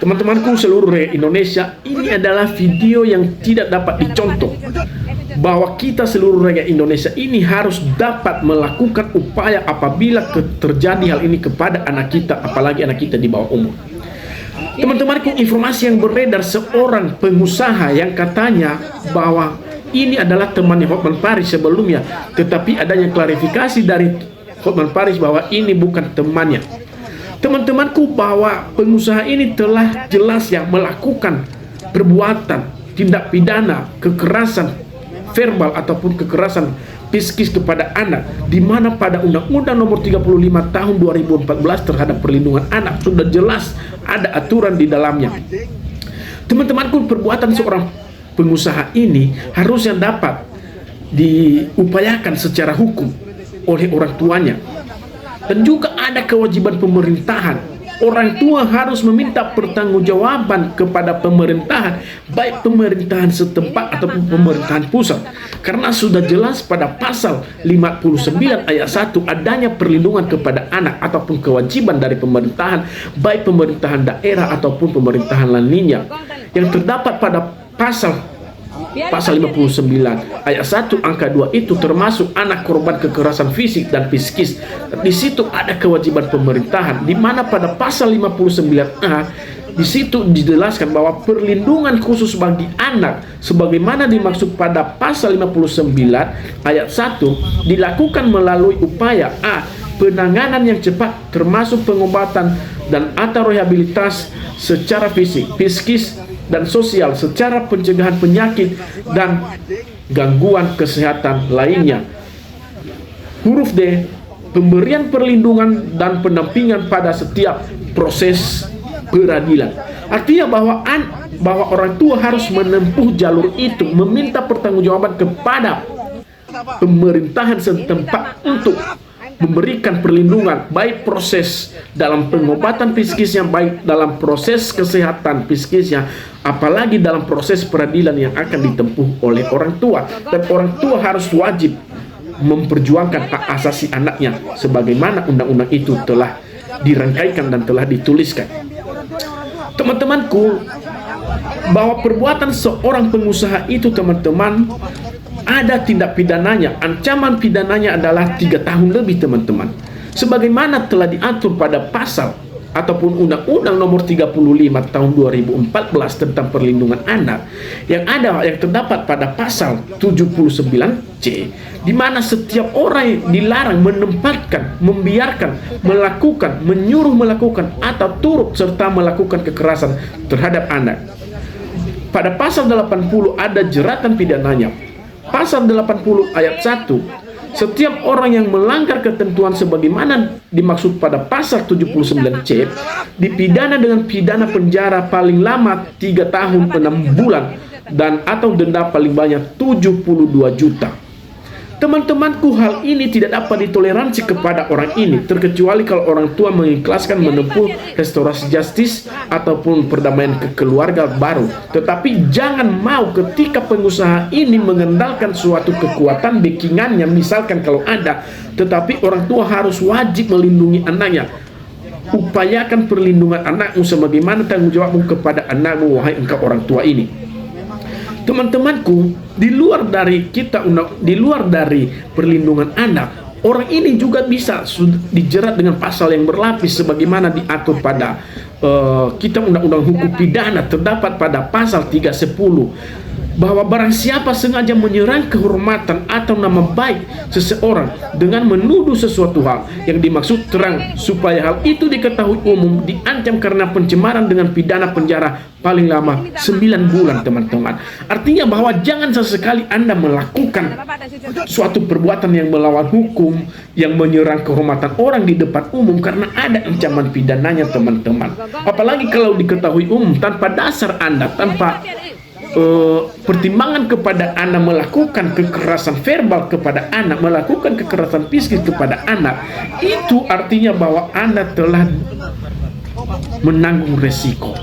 Teman-temanku seluruh rakyat Indonesia, ini adalah video yang tidak dapat dicontoh, bahwa kita seluruh rakyat Indonesia ini harus dapat melakukan upaya apabila terjadi hal ini kepada anak kita, apalagi anak kita di bawah umur. Teman-temanku, informasi yang beredar seorang pengusaha yang katanya bahwa ini adalah temannya Hotman Paris sebelumnya, tetapi adanya klarifikasi dari Hotman Paris bahwa ini bukan temannya. Teman-temanku, bahwa pengusaha ini telah jelas yang melakukan perbuatan tindak pidana kekerasan verbal ataupun kekerasan psikis kepada anak, di mana pada Undang-Undang Nomor 35 Tahun 2014 terhadap perlindungan anak sudah jelas ada aturan di dalamnya. Teman-temanku, perbuatan seorang pengusaha ini harusnya dapat diupayakan secara hukum oleh orang tuanya. Dan juga ada kewajiban pemerintahan. Orang tua harus meminta pertanggungjawaban kepada pemerintahan, baik pemerintahan setempat ataupun pemerintahan pusat. Karena sudah jelas pada pasal 59 ayat 1 adanya perlindungan kepada anak ataupun kewajiban dari pemerintahan, baik pemerintahan daerah ataupun pemerintahan lainnya. Yang terdapat pada pasal 59 ayat 1 angka 2 itu termasuk anak korban kekerasan fisik dan psikis. Di situ ada kewajiban pemerintahan, di mana pada pasal 59A di situ dijelaskan bahwa perlindungan khusus bagi anak sebagaimana dimaksud pada pasal 59 ayat 1 dilakukan melalui upaya A. Penanganan yang cepat termasuk pengobatan dan atau rehabilitas secara fisik, psikis dan sosial, secara pencegahan penyakit dan gangguan kesehatan lainnya. Huruf D, pemberian perlindungan dan pendampingan pada setiap proses peradilan. Artinya bahwa orang tua harus menempuh jalur itu, meminta pertanggungjawaban kepada pemerintahan setempat untuk memberikan perlindungan, baik proses dalam pengobatan psikisnya, baik dalam proses kesehatan psikisnya, apalagi dalam proses peradilan yang akan ditempuh oleh orang tua. Dan orang tua harus wajib memperjuangkan hak asasi anaknya sebagaimana undang-undang itu telah dirangkaikan dan telah dituliskan. Teman-temanku, bahwa perbuatan seorang pengusaha itu, teman-teman, ada tindak pidananya. Ancaman pidananya adalah 3 tahun lebih, teman-teman. Sebagaimana telah diatur pada pasal ataupun Undang-Undang Nomor 35 Tahun 2014 tentang perlindungan anak, yang terdapat pada pasal 79C, di mana setiap orang dilarang menempatkan, membiarkan, melakukan, menyuruh melakukan atau turut serta melakukan kekerasan terhadap anak. Pada pasal 80 ada jeratan pidananya. Pasal 80 ayat 1, setiap orang yang melanggar ketentuan sebagaimana dimaksud pada pasal 79C dipidana dengan pidana penjara paling lama 3 tahun 6 bulan dan atau denda paling banyak 72 juta. Teman-temanku, hal ini tidak dapat ditoleransi kepada orang ini, terkecuali kalau orang tua mengikhlaskan menempuh restorasi justice ataupun perdamaian keluarga baru. Tetapi jangan mau ketika pengusaha ini mengandalkan suatu kekuatan backingannya, misalkan kalau ada, tetapi orang tua harus wajib melindungi anaknya. Upayakan perlindungan anakmu sebagaimana tanggung jawabmu kepada anakmu, wahai engkau orang tua ini. Teman-temanku, di luar dari perlindungan anak, orang ini juga bisa dijerat dengan pasal yang berlapis sebagaimana diatur pada Kitab Undang-Undang Hukum Pidana, terdapat pada pasal 310 bahwa barang siapa sengaja menyerang kehormatan atau nama baik seseorang dengan menuduh sesuatu hal yang dimaksud terang supaya hal itu diketahui umum, diancam karena pencemaran dengan pidana penjara paling lama 9 bulan, teman-teman. Artinya bahwa jangan sesekali Anda melakukan suatu perbuatan yang melawan hukum, yang menyerang kehormatan orang di depan umum, karena ada ancaman pidananya, teman-teman. Apalagi kalau diketahui umum tanpa dasar Anda, tanpa pertimbangan kepada anak, melakukan kekerasan verbal kepada anak, melakukan kekerasan fisik kepada anak, itu artinya bahwa Anda telah menanggung resiko.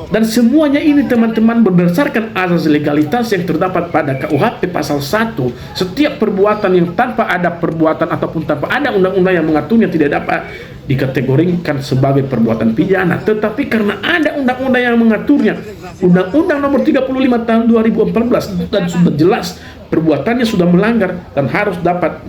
Dan semuanya ini teman-teman berdasarkan asas legalitas yang terdapat pada KUHP pasal 1. Setiap perbuatan yang tanpa ada perbuatan ataupun tanpa ada undang-undang yang mengaturnya tidak dapat dikategorikan sebagai perbuatan pidana. Tetapi karena ada undang-undang yang mengaturnya, Undang-Undang Nomor 35 Tahun 2014, dan sudah jelas perbuatannya sudah melanggar dan harus dapat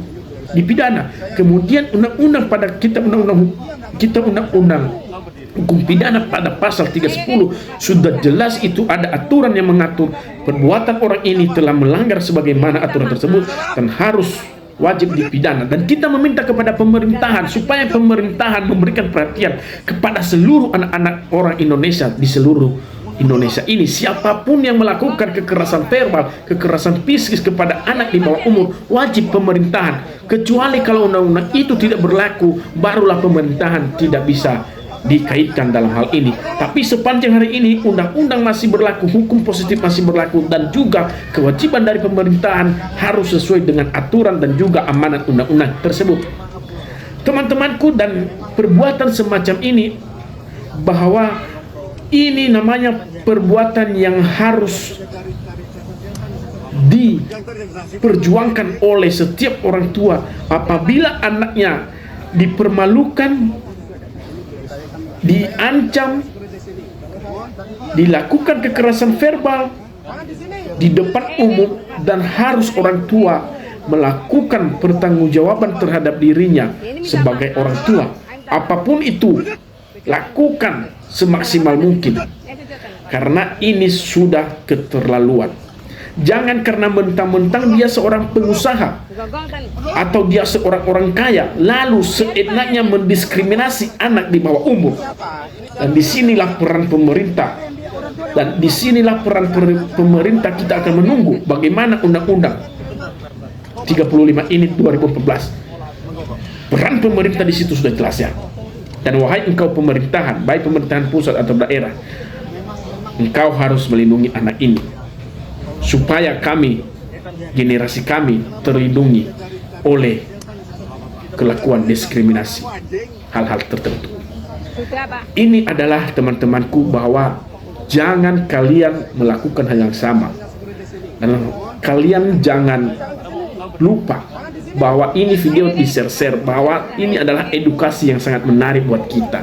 dipidana. Kemudian undang-undang pada kitab undang-undang hukum pidana pada pasal 310 sudah jelas itu ada aturan yang mengatur perbuatan orang ini telah melanggar sebagaimana aturan tersebut dan harus wajib dipidana. Dan kita meminta kepada pemerintahan supaya pemerintahan memberikan perhatian kepada seluruh anak-anak orang Indonesia di seluruh Indonesia ini. Siapapun yang melakukan kekerasan verbal, kekerasan psikis kepada anak di bawah umur, wajib pemerintahan. Kecuali kalau undang-undang itu tidak berlaku, barulah pemerintahan tidak bisa dikaitkan dalam hal ini. Tapi sepanjang hari ini undang-undang masih berlaku, hukum positif masih berlaku, dan juga kewajiban dari pemerintahan harus sesuai dengan aturan dan juga amanat undang-undang tersebut. Teman-temanku, dan perbuatan semacam ini, bahwa ini namanya perbuatan yang harus diperjuangkan oleh setiap orang tua. Apabila anaknya dipermalukan, diancam, dilakukan kekerasan verbal di depan umum, dan harus orang tua melakukan pertanggungjawaban terhadap dirinya sebagai orang tua. Apapun itu, lakukan semaksimal mungkin, karena ini sudah keterlaluan. Jangan karena mentang-mentang dia seorang pengusaha atau dia seorang orang kaya, lalu seenaknya mendiskriminasi anak di bawah umur. Dan disinilah peran pemerintah. Dan disinilah peran pemerintah. Kita akan menunggu bagaimana Undang-Undang 35 ini 2014. Peran pemerintah di situ sudah jelas ya. Dan wahai engkau pemerintahan, baik pemerintahan pusat atau daerah, engkau harus melindungi anak ini, supaya kami, generasi kami, terlindungi oleh kelakuan diskriminasi hal-hal tertentu. Ini adalah teman-temanku, bahwa jangan kalian melakukan hal yang sama, dan kalian jangan lupa bahwa ini video di share-share, bahwa ini adalah edukasi yang sangat menarik buat kita.